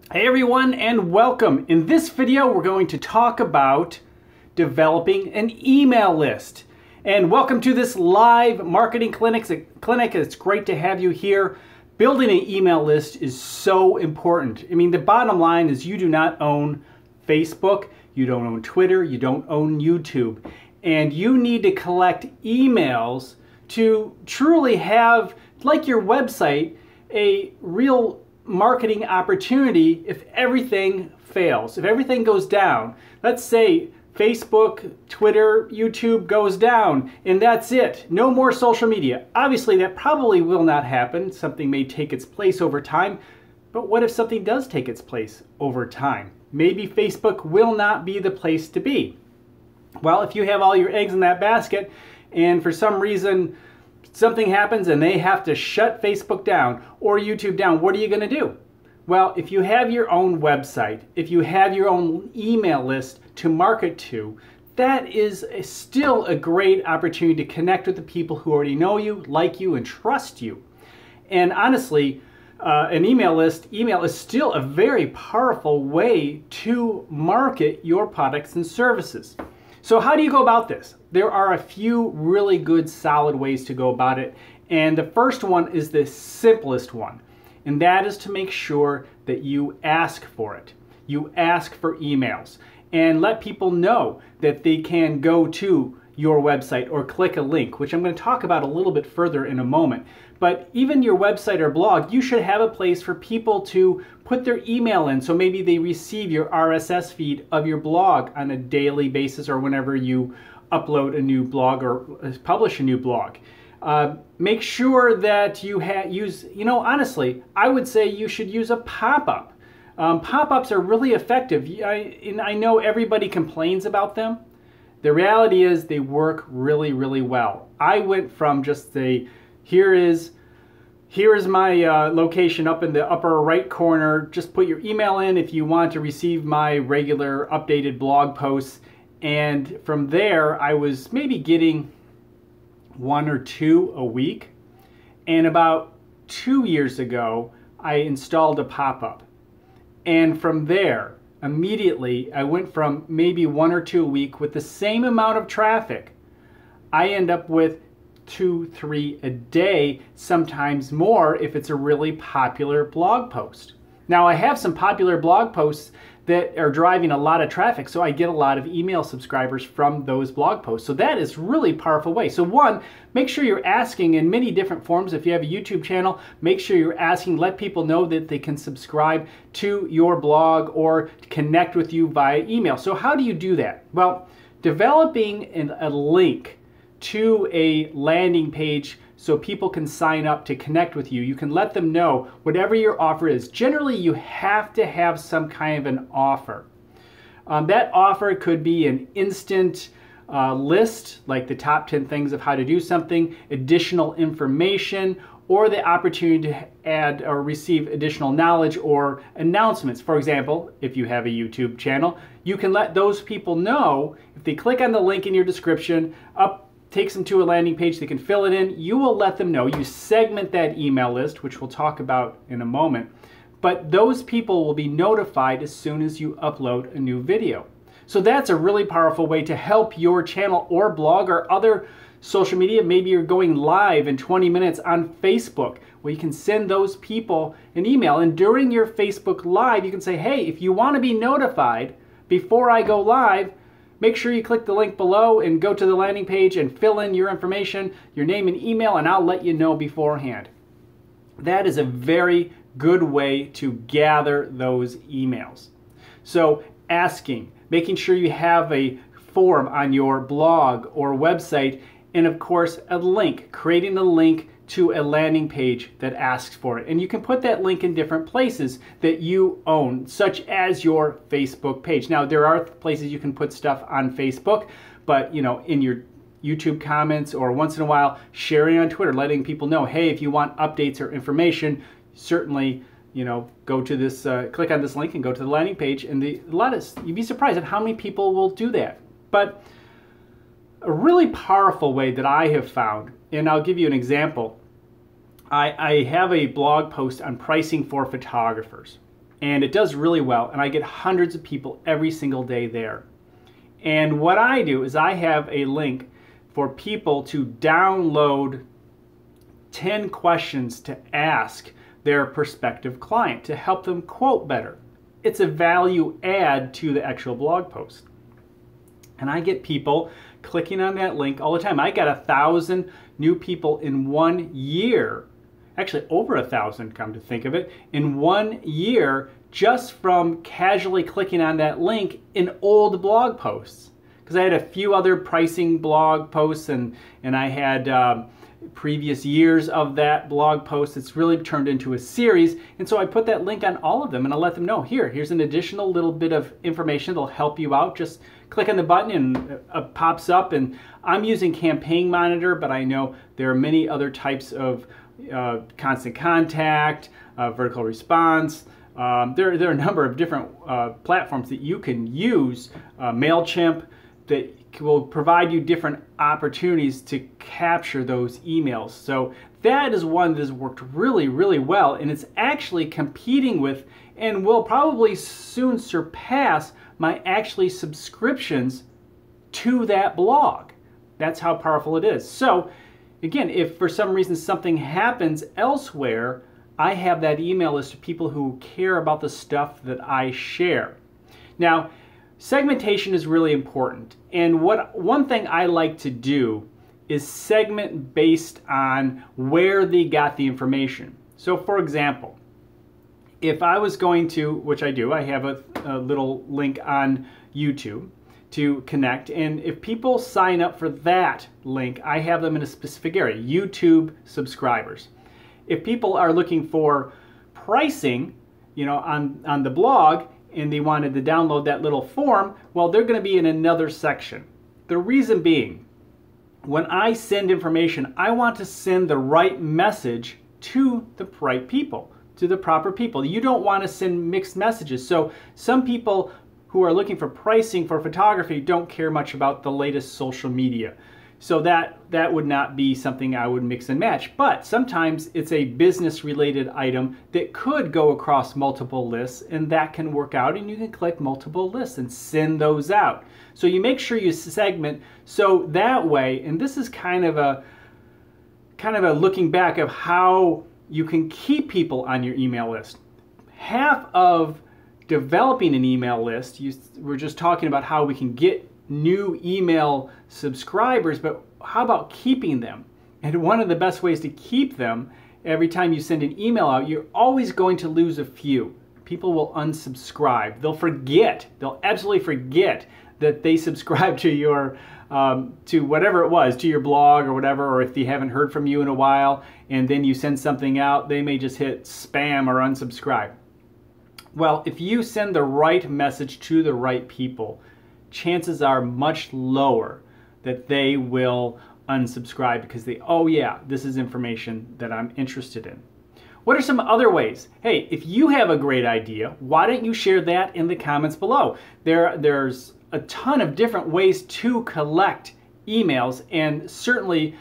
Hey everyone, and welcome. In this video we're going to talk about developing an email list. And welcome to this live marketing clinic. It's great to have you here. Building an email list is so important. I mean, the bottom line is you do not own Facebook, you don't own Twitter, you don't own YouTube. And you need to collect emails to truly have, like your website, a real marketing opportunity if everything fails, if everything goes down. Let's say Facebook, Twitter, YouTube goes down and that's it. No more social media. Obviously that probably will not happen. Something may take its place over time. But what if something does take its place over time? Maybe Facebook will not be the place to be. Well, if you have all your eggs in that basket and for some reason something happens and they have to shut Facebook down or YouTube down, what are you going to do? Well, if you have your own website, if you have your own email list to market to, that is still a great opportunity to connect with the people who already know you, like you, and trust you. And honestly, an email is still a very powerful way to market your products and services. So how do you go about this? There are a few really good, solid ways to go about it. And the first one is the simplest one. And that is to make sure that you ask for it. You ask for emails and let people know that they can go to your website or click a link, which I'm going to talk about a little bit further in a moment. But even your website or blog, you should have a place for people to put their email in. So maybe they receive your RSS feed of your blog on a daily basis or whenever you upload a new blog or publish a new blog. Make sure that you use, honestly, I would say you should use a pop-up. Pop-ups are really effective. I know everybody complains about them. The reality is they work really, really well. I went from just here is my location up in the upper right corner. Just put your email in if you want to receive my regular updated blog posts. And from there, I was maybe getting 1 or 2 a week. And about 2 years ago, I installed a pop-up. And from there, immediately, I went from maybe 1 or 2 a week with the same amount of traffic. I end up with 2, 3 a day, sometimes more if it's a really popular blog post. Now I have some popular blog posts that are driving a lot of traffic, so I get a lot of email subscribers from those blog posts. So that is really powerful way. So one, make sure you're asking in many different forms. If you have a YouTube channel, make sure you're asking, let people know that they can subscribe to your blog or connect with you via email. So how do you do that? Well, developing a link to a landing page so people can sign up to connect with you. You can let them know whatever your offer is. Generally, you have to have some kind of an offer. That offer could be an instant list, like the top 10 things of how to do something, additional information, or the opportunity to add or receive additional knowledge or announcements. For example, if you have a YouTube channel, you can let those people know, if they click on the link in your description, takes them to a landing page, they can fill it in, you will let them know. You segment that email list, which we'll talk about in a moment, but those people will be notified as soon as you upload a new video. So that's a really powerful way to help your channel or blog or other social media. Maybe you're going live in 20 minutes on Facebook. Well, you can send those people an email, and during your Facebook Live, you can say, hey, if you want to be notified before I go live, make sure you click the link below and go to the landing page and fill in your information, your name and email, and I'll let you know beforehand. That is a very good way to gather those emails. So asking, making sure you have a form on your blog or website, and of course a link, creating a link to a landing page that asks for it. And you can put that link in different places that you own, such as your Facebook page. Now, there are places you can put stuff on Facebook, but in your YouTube comments or once in a while sharing on Twitter, letting people know, hey, if you want updates or information, certainly, go to this, click on this link and go to the landing page. And you'd be surprised at how many people will do that. But a really powerful way that I have found, and I'll give you an example. I have a blog post on pricing for photographers. and it does really well, and I get hundreds of people every single day there. And what I do is I have a link for people to download 10 questions to ask their prospective client to help them quote better. It's a value add to the actual blog post. And I get people clicking on that link all the time. I got 1,000 new people in 1 year, actually over 1,000 come to think of it, in 1 year just from casually clicking on that link in old blog posts. Because I had a few other pricing blog posts and I had previous years of that blog post. It's really turned into a series, and so I put that link on all of them and I let them know, here's an additional little bit of information that'll help you out. Just click on the button and it pops up. And I'm using Campaign Monitor, but I know there are many other types of constant contact, vertical response. There are a number of different platforms that you can use, MailChimp, that will provide you different opportunities to capture those emails. So that is one that has worked really, really well, and it's actually competing with and will probably soon surpass my actually subscriptions to that blog. That's how powerful it is. So again, if for some reason something happens elsewhere, I have that email list of people who care about the stuff that I share. Now, segmentation is really important, and one thing I like to do is segment based on where they got the information. So for example, if I was going to, which I do, I have a little link on YouTube to connect, and if people sign up for that link, I have them in a specific area, YouTube subscribers. If people are looking for pricing, on the blog, and they wanted to download that little form, well, they're going to be in another section. The reason being, when I send information, I want to send the right message to the right people, to the proper people. You don't want to send mixed messages. So some people who are looking for pricing for photography don't care much about the latest social media. So that would not be something I would mix and match. But sometimes it's a business related item that could go across multiple lists, and that can work out, and you can click multiple lists and send those out. So you make sure you segment so that way, and this is kind of a looking back of how you can keep people on your email list. Half of developing an email list, we're just talking about how we can get new email subscribers, but how about keeping them? And one of the best ways to keep them, every time you send an email out, you're always going to lose a few. People will unsubscribe. They'll absolutely forget that they subscribed to your to whatever it was, to your blog or whatever, or if they haven't heard from you in a while and then you send something out, they may just hit spam or unsubscribe. Well, if you send the right message to the right people, chances are much lower that they will unsubscribe because oh yeah, this is information that I'm interested in. What are some other ways? Hey, if you have a great idea, why don't you share that in the comments below? There's a ton of different ways to collect emails, and certainly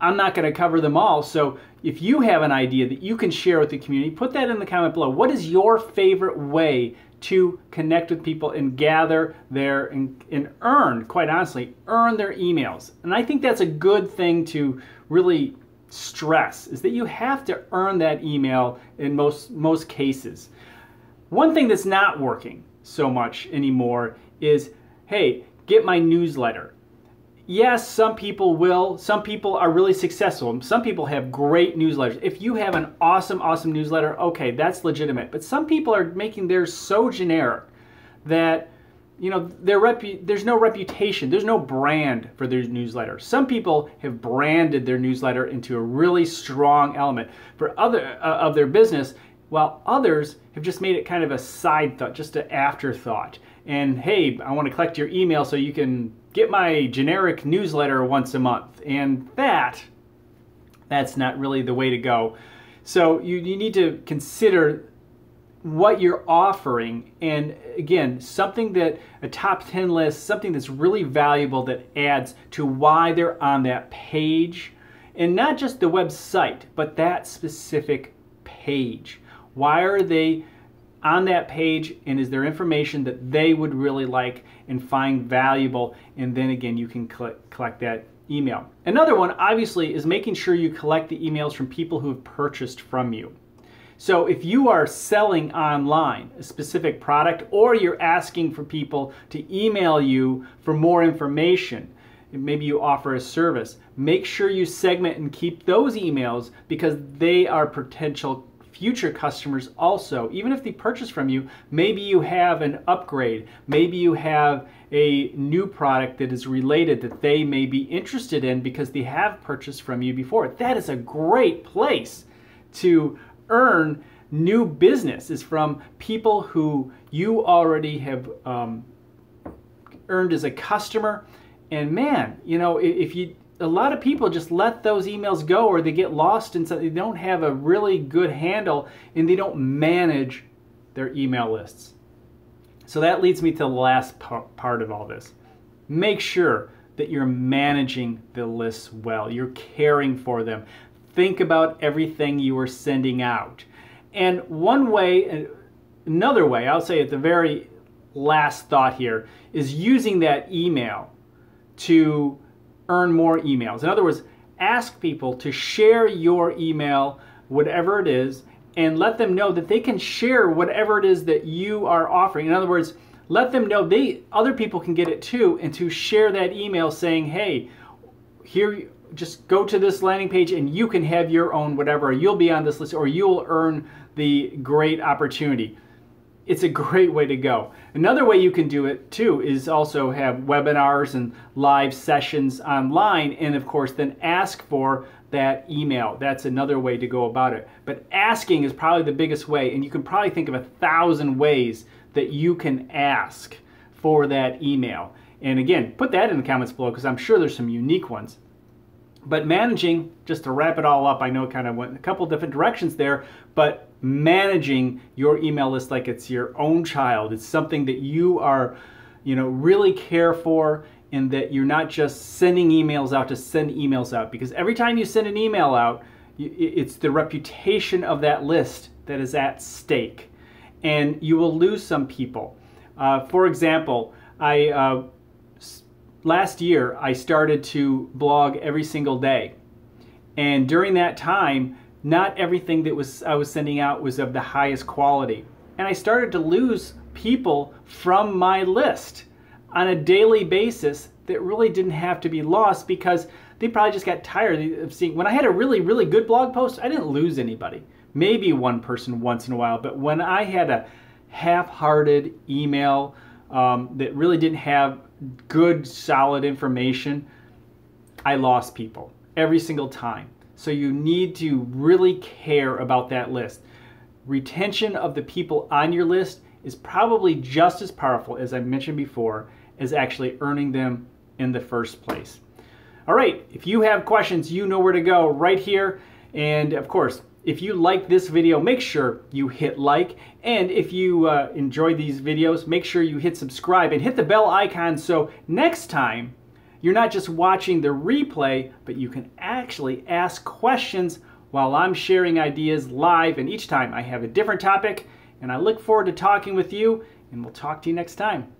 I'm not going to cover them all. So if you have an idea that you can share with the community, put that in the comment below. What is your favorite way to connect with people and gather their and earn, quite honestly, earn their emails? And I think that's a good thing to really stress, is that you have to earn that email in most cases. One thing that's not working so much anymore is, hey, get my newsletter. Yes, some people will. Some people are really successful. Some people have great newsletters. If you have an awesome newsletter, okay, that's legitimate. But some people are making theirs so generic that, there's no reputation, there's no brand for their newsletter. Some people have branded their newsletter into a really strong element for other of their business, while others have just made it kind of a side thought, just an afterthought. And hey, I want to collect your email so you can get my generic newsletter once a month. And that's not really the way to go. So you need to consider what you're offering, and again, something that a top 10 list, something that's really valuable that adds to why they're on that page, and not just the website, but that specific page. Why are they on that page, and is there information that they would really like and find valuable, and then again you can collect that email. Another one obviously is making sure you collect the emails from people who have purchased from you. So if you are selling online a specific product, or you're asking for people to email you for more information, maybe you offer a service, make sure you segment and keep those emails, because they are potential future customers also. Even if they purchase from you, maybe you have an upgrade, maybe you have a new product that is related that they may be interested in because they have purchased from you before. That is a great place to earn new business, is from people who you already have earned as a customer. And man, you know, a lot of people just let those emails go, or they get lost and they don't have a really good handle, and they don't manage their email lists. So that leads me to the last part of all this. Make sure that you're managing the lists well. You're caring for them. Think about everything you are sending out. And another way, I'll say at the very last thought here, is using that email to earn more emails. In other words, ask people to share your email, whatever it is, and let them know that they can share whatever it is that you are offering. In other words, let them know other people can get it too, and to share that email saying, hey, here, just go to this landing page and you can have your own whatever, or you'll be on this list, or you'll earn the great opportunity. It's a great way to go. Another way you can do it too is also have webinars and live sessions online, and of course then ask for that email. That's another way to go about it. But asking is probably the biggest way, and you can probably think of 1,000 ways that you can ask for that email. And again, put that in the comments below, because I'm sure there's some unique ones. But managing, just to wrap it all up, I know it kind of went in a couple different directions there, but managing your email list like it's your own child. It's something that you are, really care for, and that you're not just sending emails out to send emails out. Because every time you send an email out, it's the reputation of that list that is at stake. And you will lose some people. For example, last year, I started to blog every single day. And during that time, not everything that I was sending out was of the highest quality. And I started to lose people from my list on a daily basis that really didn't have to be lost, because they probably just got tired of seeing. When I had a really, really good blog post, I didn't lose anybody. Maybe one person once in a while. But when I had a half-hearted email that really didn't have good, solid information, I lost people every single time. So you need to really care about that list. Retention of the people on your list is probably just as powerful, as I mentioned before, as actually earning them in the first place. All right, if you have questions, you know where to go, right here. And of course, if you like this video, make sure you hit like. And if you enjoy these videos, make sure you hit subscribe and hit the bell icon, so next time you're not just watching the replay, but you can actually ask questions while I'm sharing ideas live. And each time I have a different topic, and I look forward to talking with you, and we'll talk to you next time.